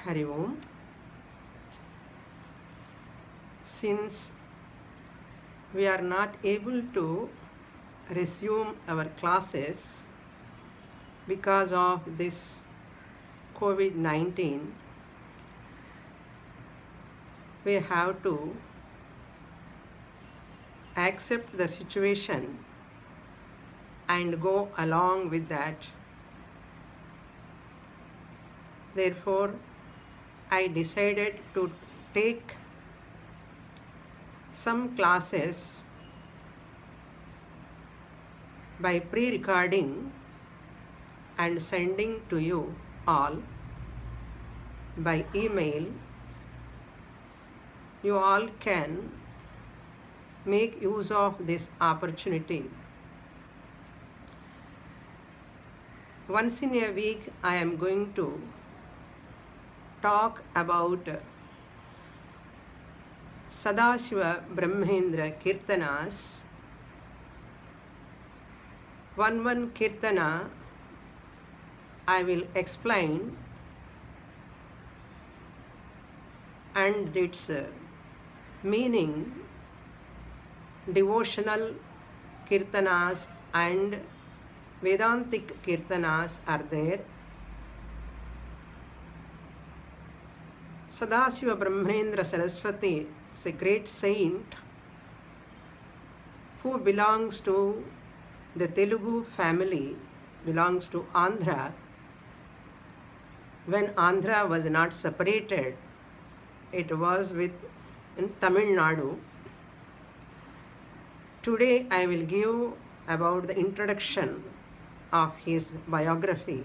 Hari Om. Since we are not able to resume our classes because of this COVID-19, we have to accept the situation and go along with that. Therefore, I decided to take some classes by pre-recording and sending to you all by email. You all can make use of this opportunity. Once in a week, I am going to talk about Sadashiva Brahmendra Kirtanas. One Kirtana I will explain and its meaning. Devotional Kirtanas and Vedantic Kirtanas are there. Sadashiva Brahmendra Saraswati is a great saint who belongs to the Telugu family, belongs to Andhra. When Andhra was not separated, it was in Tamil Nadu. Today I will give about the introduction of his biography.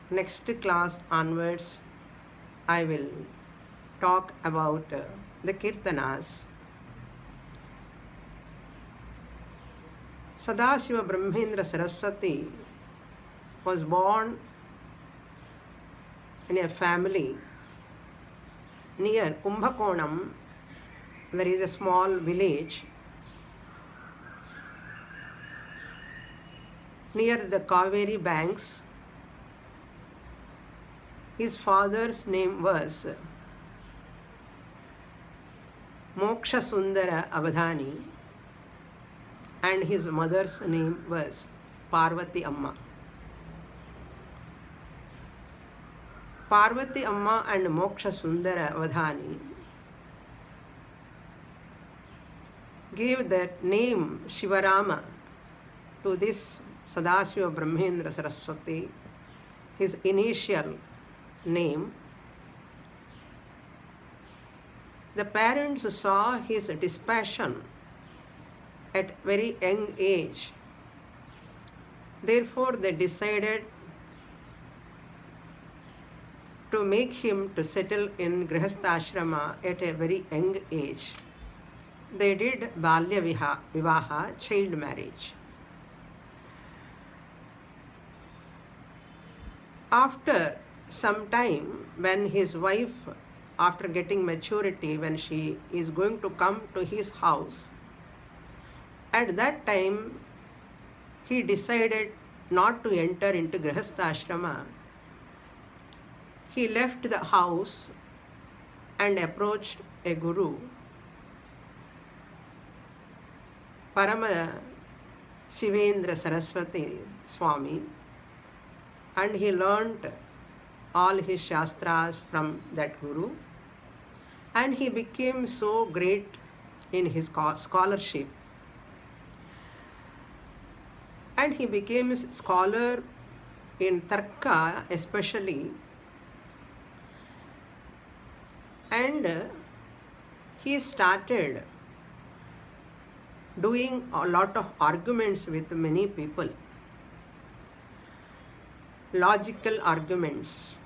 Next class onwards, I will talk about the Kirtanas. Sadashiva Brahmendra Saraswati was born in a family near Kumbhakonam. There is a small village near the Kaveri banks. His father's name was Moksha Sundara Avadhani and his mother's name was Parvati Amma. Parvati Amma and Moksha Sundara Avadhani gave that name Shivarama to this Sadashiva Brahmendra Saraswati, his initial name. The parents saw his dispassion at very young age. Therefore, they decided to make him to settle in Grihastha Ashrama at a very young age. They did Balya Vivaha, child marriage. After some time, when his wife, after getting maturity, when she is going to come to his house, at that time he decided not to enter into Grihastha Ashrama. He left the house and approached a guru, Parama Shivendra Saraswati Swami, and he learnt all his shastras from that guru, and he became so great in his scholarship, and he became a scholar in Tarka especially, and he started doing a lot of arguments with many people, logical arguments,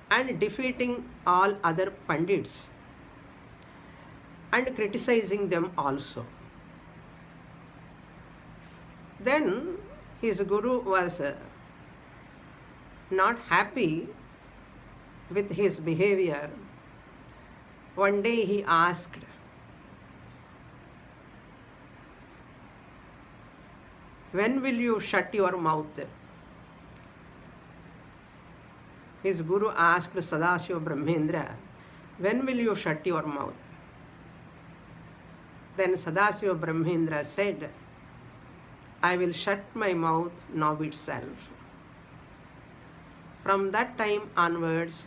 and defeating all other pandits and criticizing them also. Then his guru was not happy with his behavior. One day he asked, "When will you shut your mouth?" his guru asked Sadashiva Brahmendra, when will you shut your mouth? Then Sadashiva Brahmendra said, I will shut my mouth now itself. From that time onwards,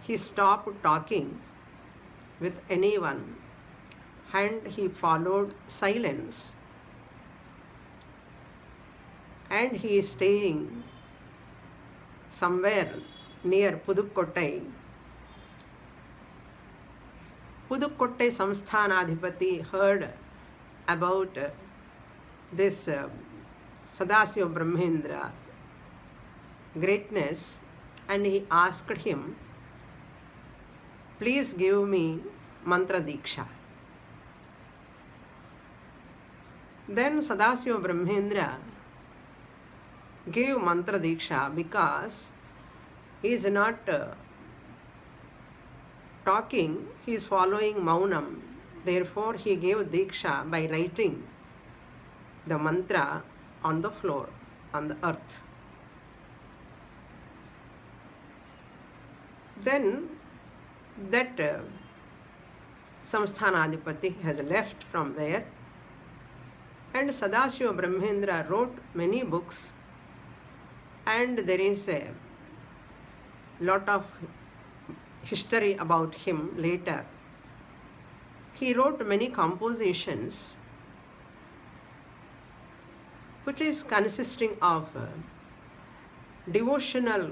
he stopped talking with anyone and he followed silence. And he is staying somewhere near Pudukkottai. Pudukkottai Samsthanadhipati heard about this Sadashiva Brahmendra greatness, and he asked him, please give me mantra diksha. Then Sadashiva Brahmendra gave mantra diksha because he is not talking, he is following maunam. Therefore, he gave diksha by writing the mantra on the floor, on the earth. Then that Samsthanadhipati has left from there, and Sadashiva Brahmendra wrote many books, and there is a lot of history about him later. He wrote many compositions which is consisting of devotional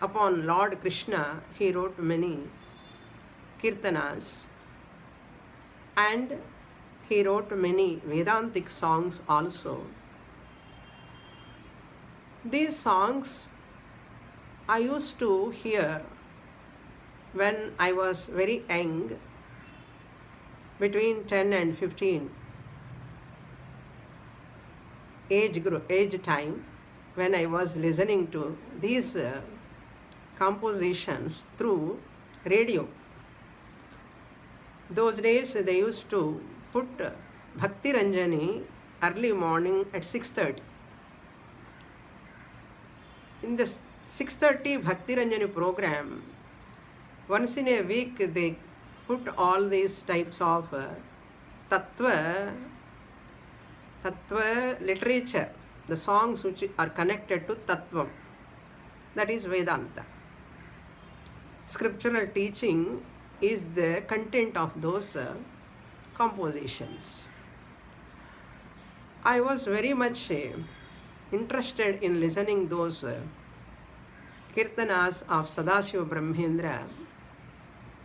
upon Lord Krishna. He wrote many kirtanas and he wrote many Vedantic songs also. These songs I used to hear when I was very young, between 10 and 15 age time, when I was listening to these compositions through radio. Those days they used to put Bhakti Ranjani early morning at 6:30. In the 6:30 Bhakti Ranjani program, once in a week they put all these types of tattva literature, the songs which are connected to tattvam, that is Vedanta. Scriptural teaching is the content of those compositions. I was very much interested in listening those kirtanas of Sadashiva Brahmendra,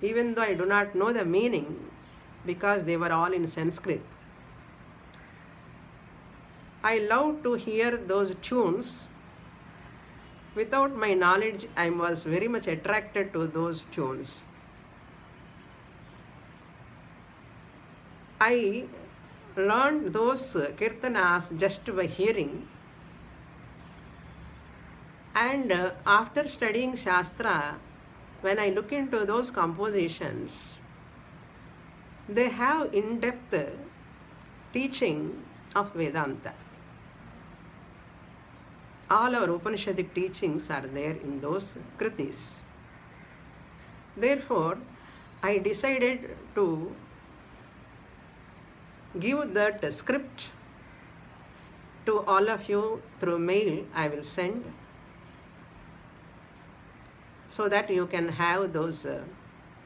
even though I do not know the meaning because they were all in Sanskrit. I love to hear those tunes. Without my knowledge, I was very much attracted to those tunes. I learned those kirtanas just by hearing, and after studying Shastra, when I look into those compositions, they have in-depth teaching of Vedanta. All our Upanishadic teachings are there in those kritis. Therefore, I decided to give that script to all of you through mail. I will send, so that you can have those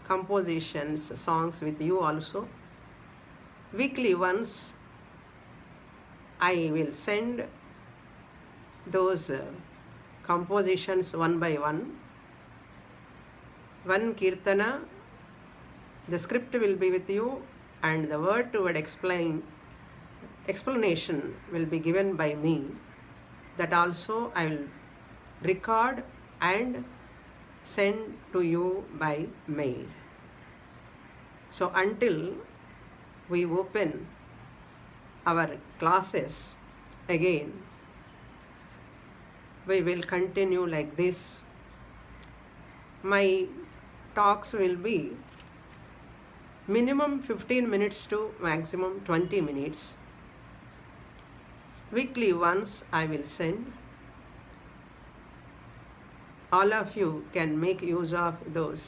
compositions, songs with you also. Weekly once, I will send those compositions one by one. One kirtana, the script will be with you, and the word to word explanation will be given by me. That also I will record and send to you by mail. So until we open our classes again, we will continue like this. My talks will be minimum 15 minutes to maximum 20 minutes. Weekly once I will send. all of you can make use of those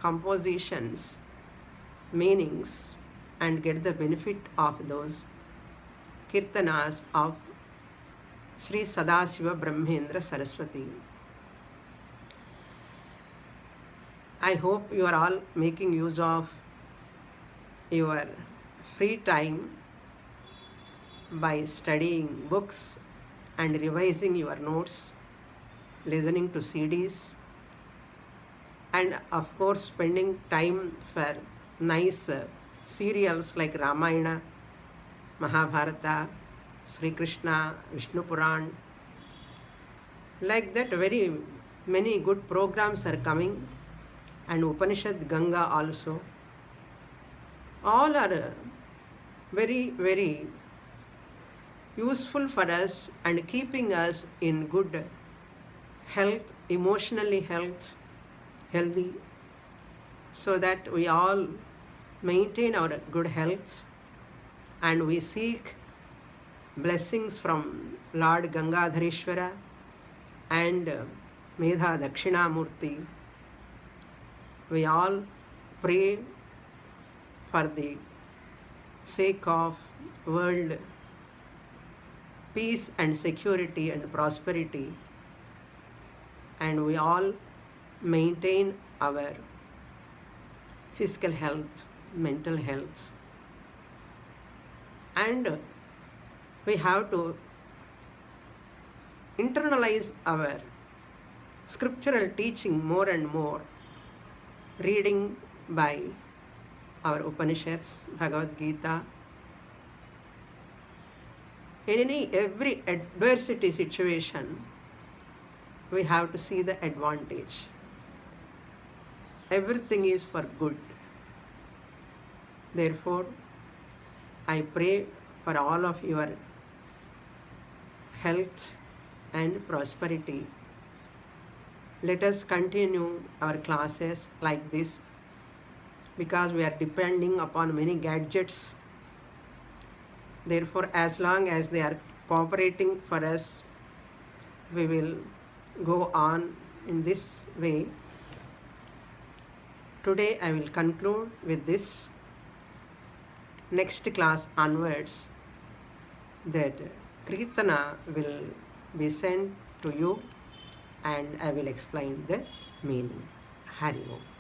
compositions, meanings, and get the benefit of those kirtanas of Sri Sadashiva Brahmendra Saraswati. I hope you are all making use of your free time by studying books and revising your notes, listening to CDs, and of course spending time for nice serials like Ramayana, Mahabharata, Sri Krishna, Vishnu Puran. Like that, very many good programs are coming, and Upanishad Ganga also. All are very, very useful for us and keeping us in good health, emotionally healthy, so that we all maintain our good health and we seek blessings from Lord Gangadhareshwara and Medha Dakshinamurti. We all pray for the sake of world peace and security and prosperity, and we all maintain our physical health, mental health, and we have to internalize our scriptural teaching more and more, reading by our Upanishads, Bhagavad Gita. In every adversity situation, we have to see the advantage. Everything is for good. Therefore, I pray for all of your health and prosperity. Let us continue our classes like this, because we are depending upon many gadgets. Therefore, as long as they are cooperating for us, we will go on in this way. Today I will conclude with this. Next class onwards, that Kirtana will be sent to you and I will explain the meaning. Hari Om.